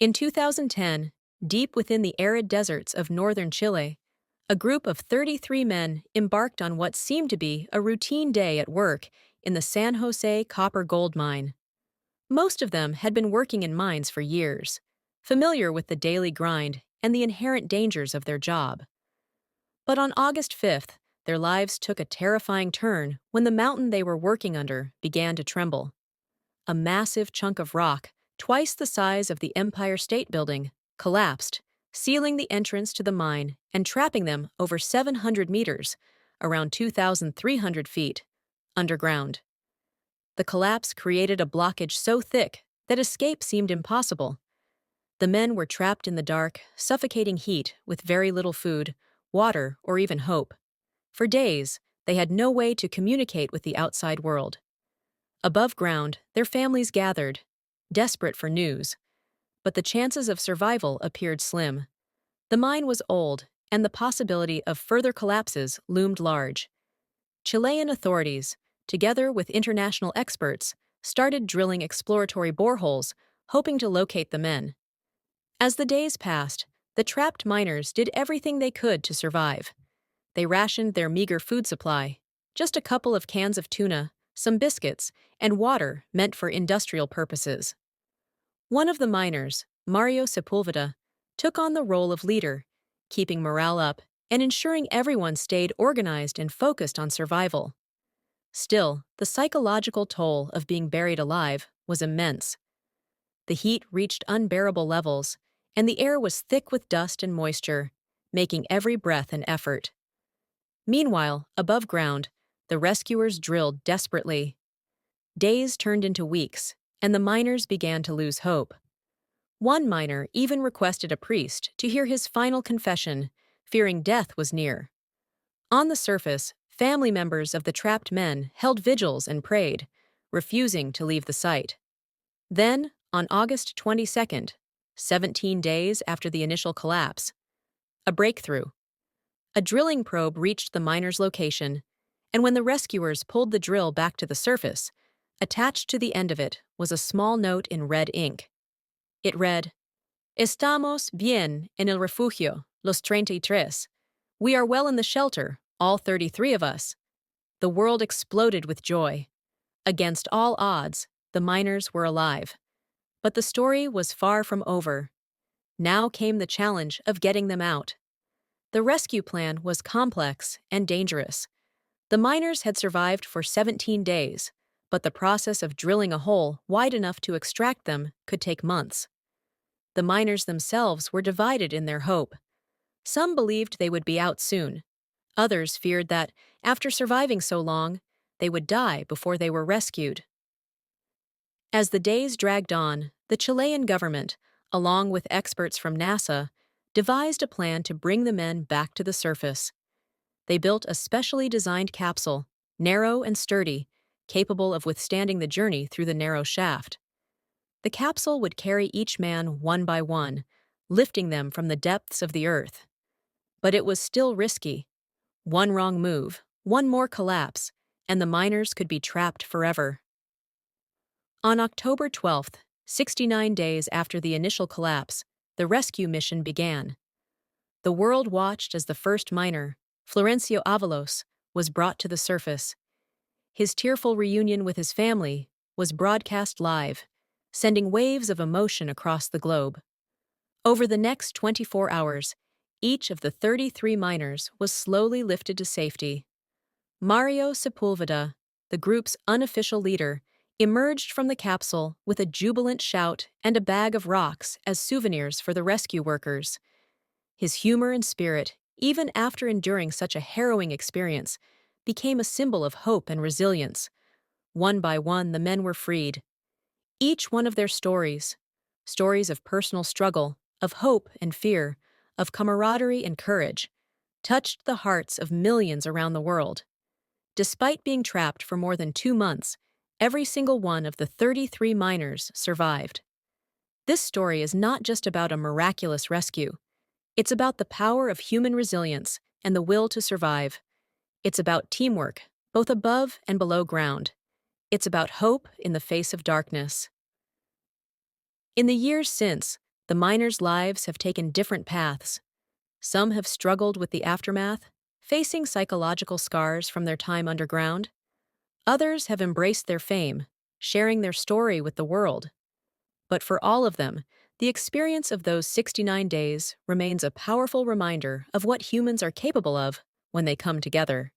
In 2010, deep within the arid deserts of northern Chile, a group of 33 men embarked on what seemed to be a routine day at work in the San Jose copper gold mine. Most of them had been working in mines for years, familiar with the daily grind and the inherent dangers of their job. But on August 5th, their lives took a terrifying turn when the mountain they were working under began to tremble. A massive chunk of rock, twice the size of the Empire State Building, collapsed, sealing the entrance to the mine and trapping them over 700 meters, around 2,300 feet, underground. The collapse created a blockage so thick that escape seemed impossible. The men were trapped in the dark, suffocating heat with very little food, water, or even hope. For days, they had no way to communicate with the outside world. Above ground, their families gathered, desperate for news. But the chances of survival appeared slim. The mine was old, and the possibility of further collapses loomed large. Chilean authorities, together with international experts, started drilling exploratory boreholes, hoping to locate the men. As the days passed, the trapped miners did everything they could to survive. They rationed their meager food supply, just a couple of cans of tuna, some biscuits, and water meant for industrial purposes. One of the miners, Mario Sepulveda, took on the role of leader, keeping morale up and ensuring everyone stayed organized and focused on survival. Still, the psychological toll of being buried alive was immense. The heat reached unbearable levels, and the air was thick with dust and moisture, making every breath an effort. Meanwhile, above ground, the rescuers drilled desperately. Days turned into weeks, and the miners began to lose hope. One miner even requested a priest to hear his final confession, fearing death was near. On the surface, family members of the trapped men held vigils and prayed, refusing to leave the site. Then, on August 22nd, 17 days after the initial collapse, a breakthrough. A drilling probe reached the miner's location, and when the rescuers pulled the drill back to the surface, attached to the end of it was a small note in red ink. It read, "Estamos bien en el refugio, los 33. We are well in the shelter, all 33 of us." The world exploded with joy. Against all odds, the miners were alive. But the story was far from over. Now came the challenge of getting them out. The rescue plan was complex and dangerous. The miners had survived for 17 days, but the process of drilling a hole wide enough to extract them could take months. The miners themselves were divided in their hope. Some believed they would be out soon. Others feared that, after surviving so long, they would die before they were rescued. As the days dragged on, the Chilean government, along with experts from NASA, devised a plan to bring the men back to the surface. They built a specially designed capsule, narrow and sturdy, capable of withstanding the journey through the narrow shaft. The capsule would carry each man one by one, lifting them from the depths of the earth. But it was still risky. One wrong move, one more collapse, and the miners could be trapped forever. On October 12th, 69 days after the initial collapse, the rescue mission began. The world watched as the first miner, Florencio Avalos, was brought to the surface. His tearful reunion with his family was broadcast live, sending waves of emotion across the globe. Over the next 24 hours, each of the 33 miners was slowly lifted to safety. Mario Sepulveda, the group's unofficial leader, emerged from the capsule with a jubilant shout and a bag of rocks as souvenirs for the rescue workers. His humor and spirit, even after enduring such a harrowing experience, became a symbol of hope and resilience. One by one, the men were freed. Each one of their stories of personal struggle, of hope and fear, of camaraderie and courage, touched the hearts of millions around the world. Despite being trapped for more than 2 months, every single one of the 33 miners survived. This story is not just about a miraculous rescue. It's about the power of human resilience and the will to survive. It's about teamwork, both above and below ground. It's about hope in the face of darkness. In the years since, The miners' lives have taken different paths. Some have struggled with the aftermath, facing psychological scars from their time underground. Others have embraced their fame, sharing their story with the world. But for all of them, the experience of those 69 days remains a powerful reminder of what humans are capable of when they come together.